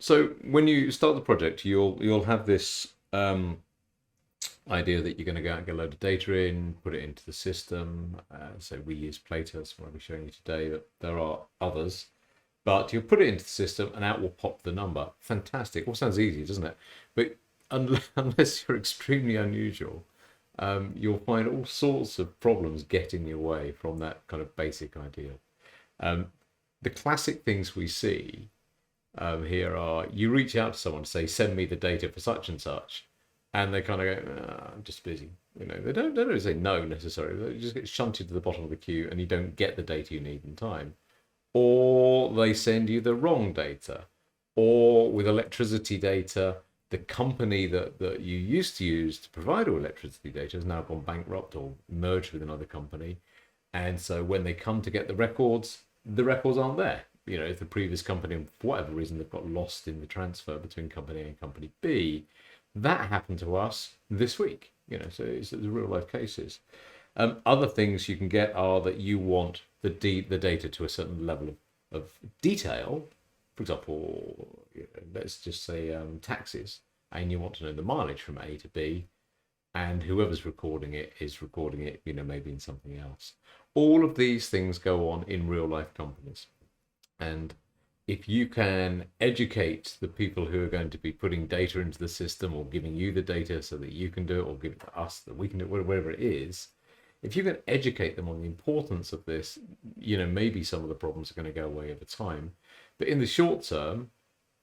So when you start the project, you'll have this idea that you're going to go out and get a load of data in, put it into the system. So we use PLATO, that's what I'll be showing you today, but there are others. But you'll put it into the system and out will pop the number. Fantastic. All sounds easy, doesn't it? But unless you're extremely unusual, you'll find all sorts of problems get in your way from that kind of basic idea. Um, the classic things we see here are you reach out to someone to say, send me the data for such and such, and they kind of go, I'm just busy. They don't say no necessarily. They just get shunted to the bottom of the queue, and you don't get the data you need in time, or they send you the wrong data, or with electricity data, the company that you used to use to provide all electricity data has now gone bankrupt or merged with another company, and so when they come to get the records aren't there. If the previous company, for whatever reason, they've got lost in the transfer between company A and company B. That happened to us this week. So it's the real life cases. Other things you can get are that you want the data to a certain level of detail. For example, let's just say taxes, and you want to know the mileage from A to B, and whoever's recording it is recording it, maybe in something else. All of these things go on in real life companies. And if you can educate the people who are going to be putting data into the system or giving you the data so that you can do it, or give it to us that we can do it, whatever it is, if you can educate them on the importance of this, maybe some of the problems are going to go away over time. But in the short term,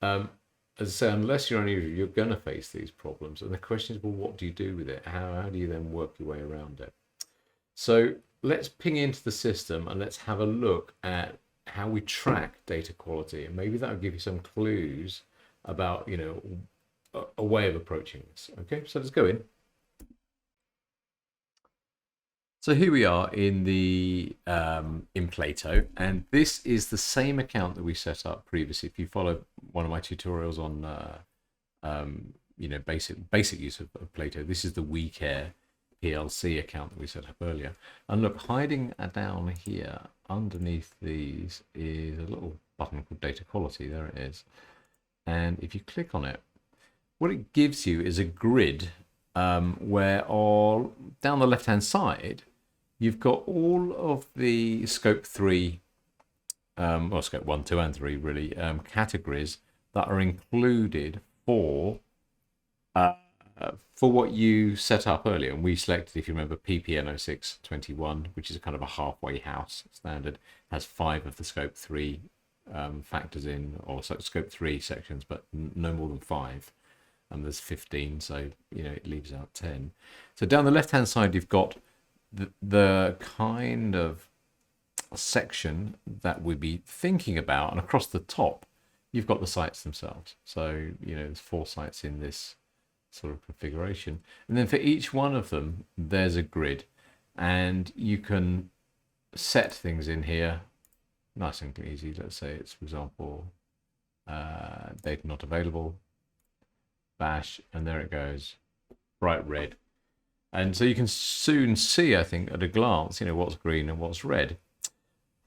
as I say, unless you're unusual, you're going to face these problems. And the question is, well, what do you do with it? How do you then work your way around it? So let's ping into the system and let's have a look at how we track data quality, and maybe that'll give you some clues about a way of approaching this. Okay, so let's go in. So here we are in the in Plato, and this is the same account that we set up previously. If you follow one of my tutorials on basic use of Plato, this is the WeCare PLC account that we set up earlier. And look, hiding down here underneath these is a little button called data quality. There it is. And if you click on it, what it gives you is a grid where all down the left hand side you've got all of the scope 3 well, scope 1, 2 and 3 really categories that are included for what you set up earlier. And we selected, if you remember, PPN0621, which is a kind of a halfway house standard, has 5 of the scope 3 factors in, or scope 3 sections, but no more than 5. And there's 15, so it leaves out 10. So down the left hand side you've got the kind of section that we'd be thinking about, and across the top you've got the sites themselves. So there's 4 sites in this sort of configuration, and then for each one of them there's a grid, and you can set things in here nice and easy. Let's say it's, for example, data not available, bash, and there it goes, bright red. And so you can soon see, I think, at a glance, what's green and what's red.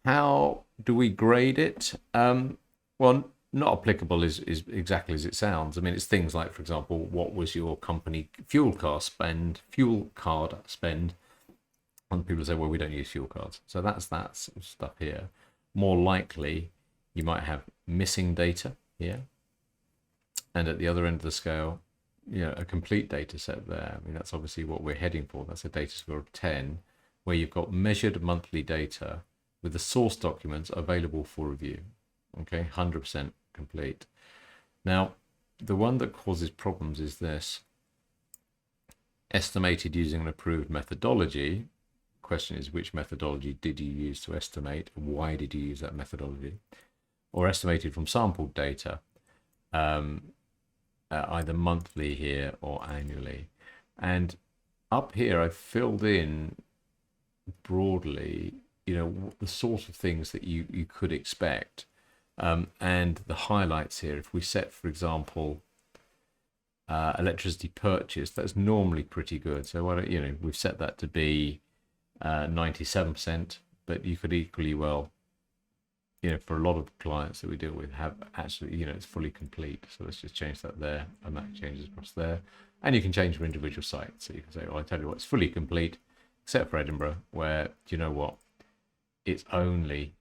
How do we grade it? Well, not applicable is exactly as it sounds. I mean, it's things like, for example, what was your company fuel card spend? And people say, well, we don't use fuel cards. So that's that sort of stuff here. More likely, you might have missing data here. And at the other end of the scale, a complete data set there. I mean, that's obviously what we're heading for. That's a data score of 10, where you've got measured monthly data with the source documents available for review. Okay, 100% complete. Now, the one that causes problems is this: estimated using an approved methodology. Question is, which methodology did you use to estimate? Why did you use that methodology? Or estimated from sampled data, either monthly here or annually. And up here I've filled in broadly, the sort of things that you could expect. And the highlights here, if we set, for example, electricity purchase, that's normally pretty good. So why don't, we've set that to be 97%, but you could equally well for a lot of clients that we deal with have actually, it's fully complete. So let's just change that there, and that changes across there. And you can change for individual sites. So you can say, I tell you what, it's fully complete, except for Edinburgh, where, do you know what? It's only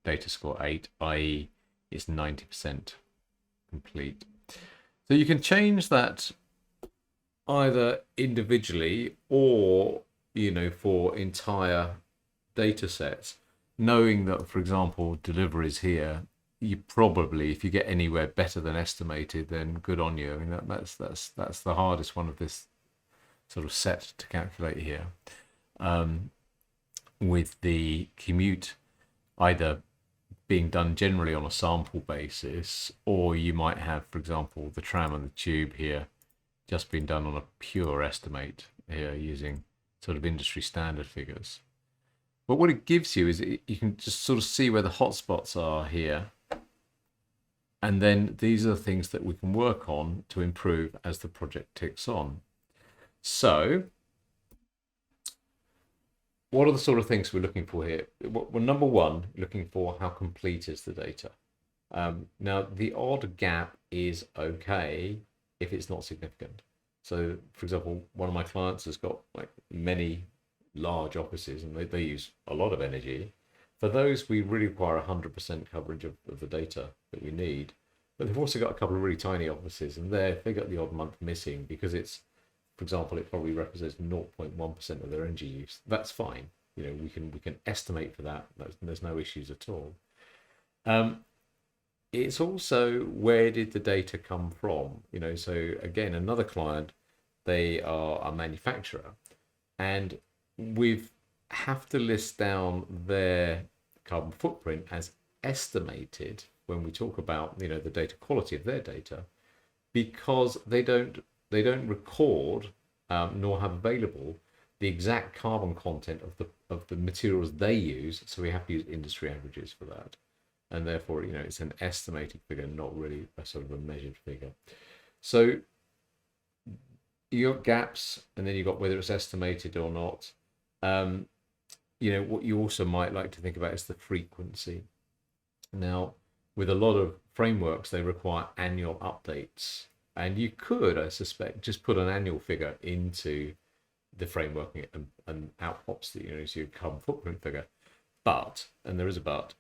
data score 8, i.e. it's 90% complete. So you can change that either individually or, for entire data sets, knowing that, for example, deliveries here, you probably, if you get anywhere better than estimated, then good on you. I mean, that's the hardest one of this sort of set to calculate here. With the commute either being done generally on a sample basis, or you might have, for example, the tram and the tube here just being done on a pure estimate here using sort of industry standard figures. But what it gives you is you can just sort of see where the hotspots are here. And then these are the things that we can work on to improve as the project ticks on. So what are the sort of things we're looking for here? Well, number one, looking for how complete is the data. Now, the odd gap is okay if it's not significant. So, for example, one of my clients has got like many large offices and they use a lot of energy. For those, we really require 100% coverage of the data that we need. But they've also got a couple of really tiny offices, and they got the odd month missing because it's, for example, it probably represents 0.1% of their energy use. That's fine. We can estimate for that. There's no issues at all. It's also, where did the data come from? So again, another client, they are a manufacturer, and we have to list down their carbon footprint as estimated when we talk about the data quality of their data, because they don't record nor have available the exact carbon content of the materials they use. So we have to use industry averages for that, and therefore it's an estimated figure, not really a sort of a measured figure. So you got gaps, and then you got whether it's estimated or not. What you also might like to think about is the frequency. Now, with a lot of frameworks, they require annual updates, and you could, I suspect, just put an annual figure into the framework and out pops the your carbon footprint figure. But, and there is a but,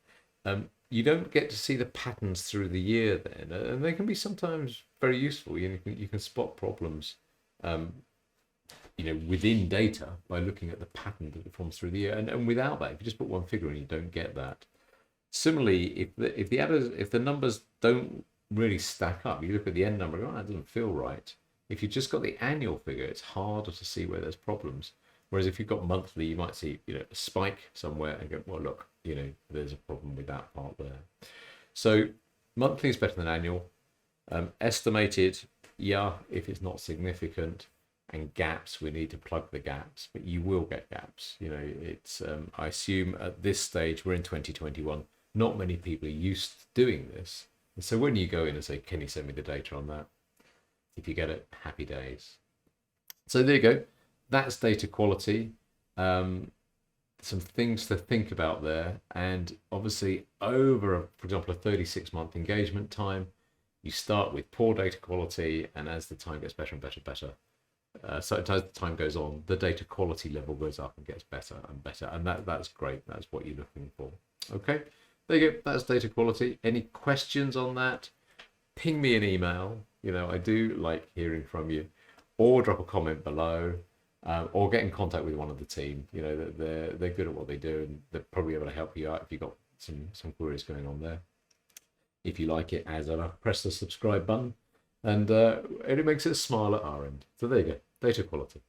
you don't get to see the patterns through the year then, and they can be sometimes very useful. You can spot problems within data by looking at the pattern that it forms through the year. And without that, if you just put one figure in, you don't get that. Similarly, if the numbers don't really stack up, you look at the end number and go, that doesn't feel right. If you've just got the annual figure, it's harder to see where there's problems. Whereas if you've got monthly, you might see a spike somewhere and go, well, look, there's a problem with that part there. So monthly is better than annual. Estimated, yeah, if it's not significant. And gaps, we need to plug the gaps, but you will get gaps. It's I assume at this stage, we're in 2021, not many people are used to doing this. And so when you go in and say, can you send me the data on that? If you get it, happy days. So there you go. That's data quality. Some things to think about there. And obviously over, for example, a 36-month engagement time, you start with poor data quality, and as the time gets better and better and better, so as the time goes on, the data quality level goes up and gets better and better, and that's great. That's what you're looking for. Okay, there you go. That's data quality. Any questions on that? Ping me an email. I do like hearing from you, or drop a comment below, or get in contact with one of the team. They're good at what they do, and they're probably able to help you out if you've got some queries going on there. If you like it, as ever, press the subscribe button. And it makes it a smile at our end. So there you go, data quality.